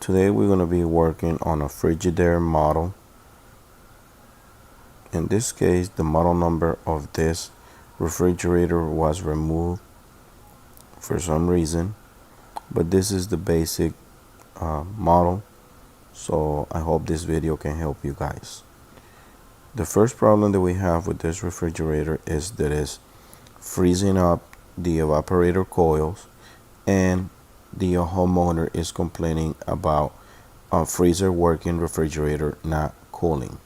Today we're going to be working on a Frigidaire model. In this case, the model number of this refrigerator was removed for some reason, but this is the basic model, so I hope this video can help you guys. The first problem that we have with this refrigerator is that it's freezing up the evaporator coils, and the homeowner is complaining about a freezer working, refrigerator not cooling.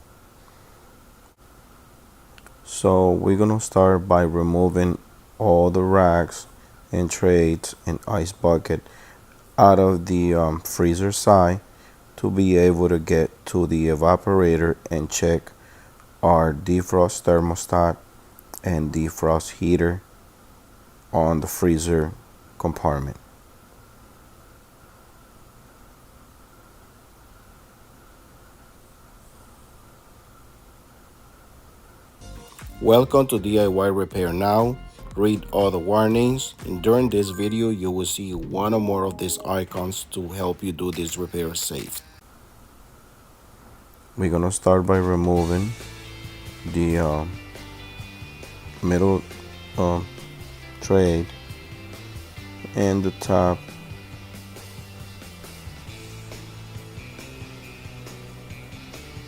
So we're gonna start by removing all the racks and trays and ice bucket out of the freezer side to be able to get to the evaporator and check our defrost thermostat and defrost heater on the freezer compartment. Welcome to DIY Repair Now. Read all the warnings, and during this video you will see one or more of these icons to help you do this repair safe. We're gonna start by removing the middle tray and the top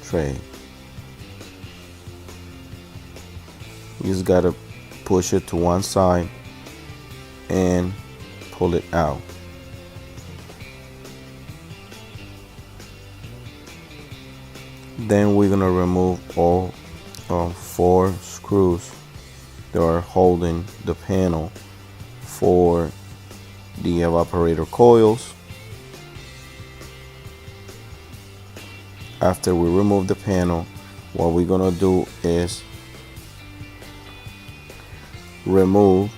tray. You just gotta push it to one side and pull it out. Then we're gonna remove all 4 screws that are holding the panel for the evaporator coils. After we remove the panel, what we're gonna do is remove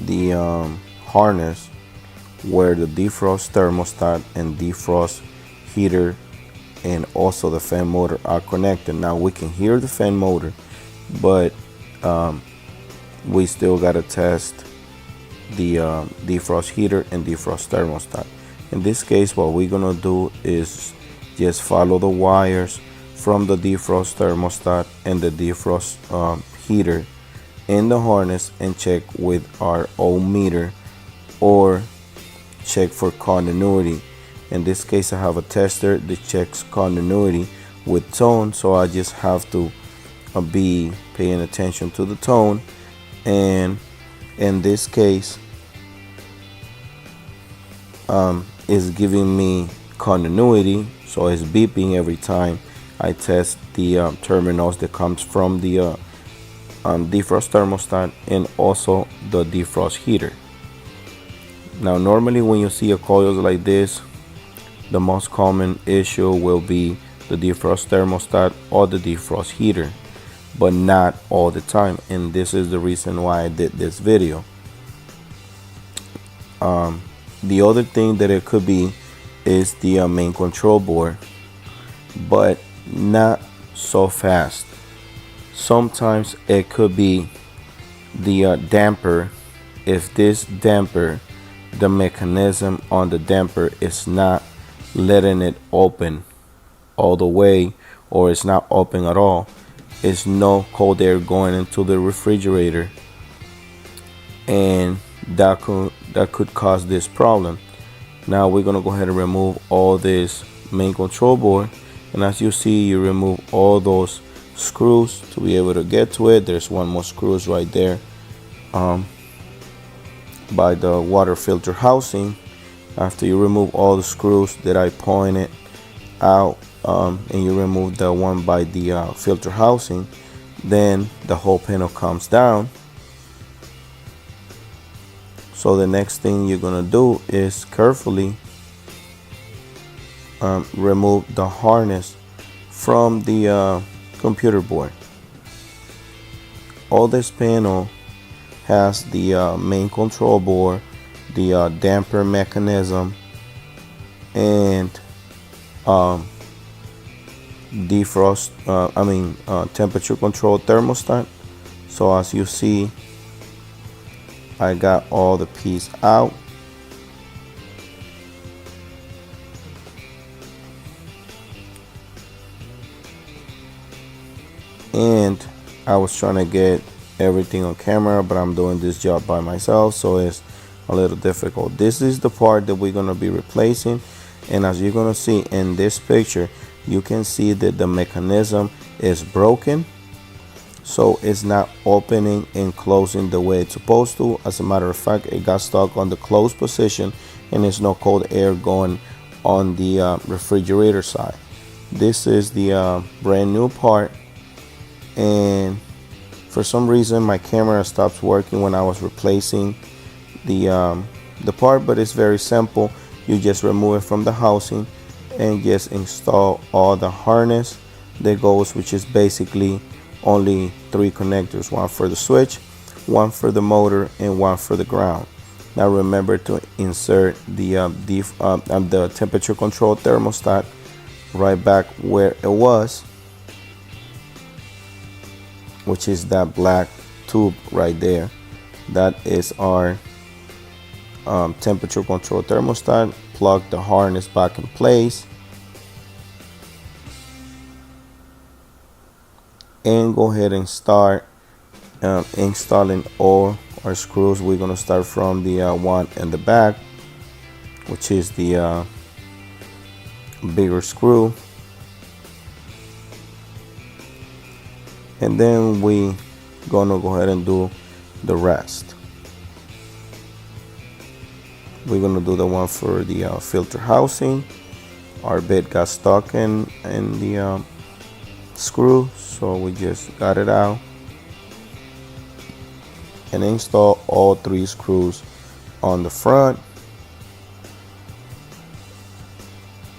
the harness where the defrost thermostat and defrost heater and also the fan motor are connected. Now we can hear the fan motor, but we still gotta test the defrost heater and defrost thermostat. In this case, what we're gonna do is just follow the wires from the defrost thermostat and the defrost heater in the harness and check with our ohm meter or check for continuity. In this case, I have a tester that checks continuity with tone, so I just have to be paying attention to the tone, and in this case is giving me continuity, so it's beeping every time I test the terminals that comes from the defrost thermostat and also the defrost heater. Now normally when you see a coils like this, the most common issue will be the defrost thermostat or the defrost heater, but not all the time, and this is the reason why I did this video. The other thing that it could be is the main control board, but not so fast. Sometimes it could be the damper. If this damper, the mechanism on the damper is not letting it open all the way, or it's not open at all, it's no cold air going into the refrigerator, and that could cause this problem. Now we're gonna go ahead and remove all this main control board, and as you see, you remove all those screws to be able to get to it. There's one more screws right there by the water filter housing. After you remove all the screws that I pointed out, and you remove the one by the filter housing, then the whole panel comes down. So the next thing you're gonna do is carefully remove the harness from the computer board. All this panel has the main control board, the damper mechanism, and defrost temperature control thermostat. So as you see, I got all the piece out. and I was trying to get everything on camera, but I'm doing this job by myself, so it's a little difficult. This is the part that we're gonna be replacing, and as you're gonna see in this picture, you can see that the mechanism is broken, so it's not opening and closing the way it's supposed to. As a matter of fact, it got stuck on the closed position, and there's no cold air going on the refrigerator side. This is the brand new part, and for some reason my camera stops working when I was replacing the part, but it's very simple. You just remove it from the housing and just install all the harness that goes, which is basically only 3 connectors, one for the switch, one for the motor, and one for the ground. Now remember to insert the temperature control thermostat right back where it was, which is that black tube right there. That is our temperature control thermostat. Plug the harness back in place and go ahead and start installing all our screws. We're going to start from the one in the back, which is the bigger screw, and then we gonna go ahead and do the rest. We're gonna do the one for the filter housing. Our bit got stuck in the screw, so we just got it out and install all 3 screws on the front,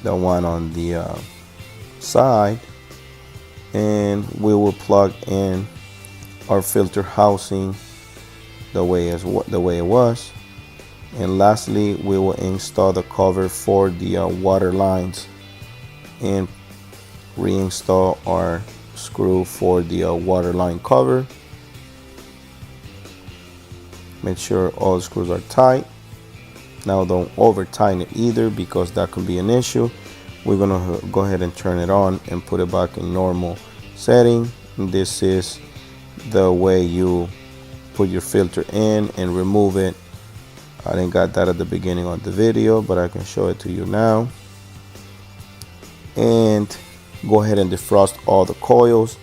the one on the side, and we will plug in our filter housing the way it was. And lastly, we will install the cover for the water lines and reinstall our screw for the water line cover. Make sure all the screws are tight. Now don't over tighten it either, because that could be an issue. We're gonna go ahead and turn it on and put it back in normal setting. And this is the way you put your filter in and remove it. I didn't got that at the beginning of the video, but I can show it to you now. And go ahead and defrost all the coils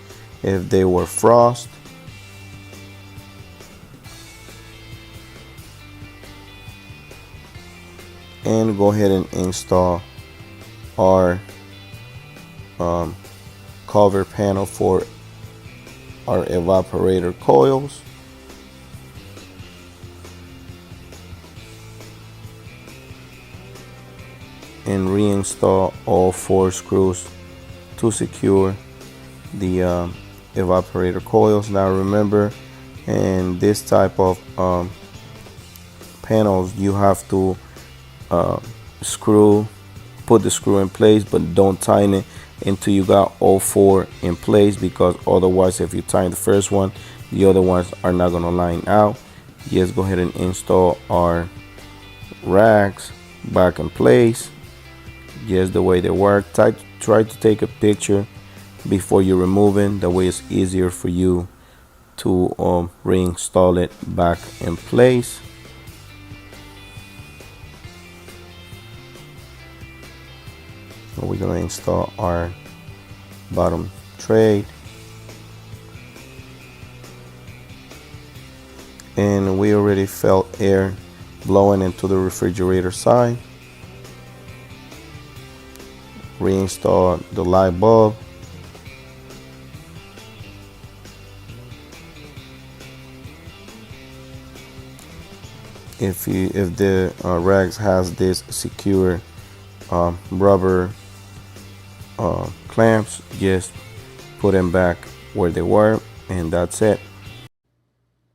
if they were frost. And go ahead and install our cover panel for our evaporator coils. And reinstall all 4 screws to secure the evaporator coils. Now remember, in this type of panels, you have to put the screw in place, but don't tighten it until you got all 4 in place, because otherwise if you tighten the first one, the other ones are not going to line out. Just go ahead and install our racks back in place just the way they work. Try to take a picture before you're removing, that way it's easier for you to reinstall it back in place. So we're going to install our bottom tray, and we already felt air blowing into the refrigerator side. Reinstall the light bulb. If the rags has this secure rubber clamps, just put them back where they were, and that's it.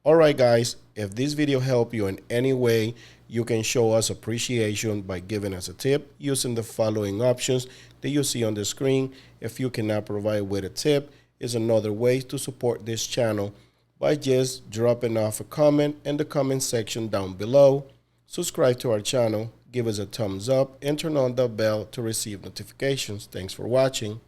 Alright guys, if this video helped you in any way, you can show us appreciation by giving us a tip using the following options that you see on the screen. If you cannot provide with a tip, is another way to support this channel by just dropping off a comment in the comment section down below. Subscribe to our channel, give us a thumbs up, and turn on the bell to receive notifications. Thanks for watching.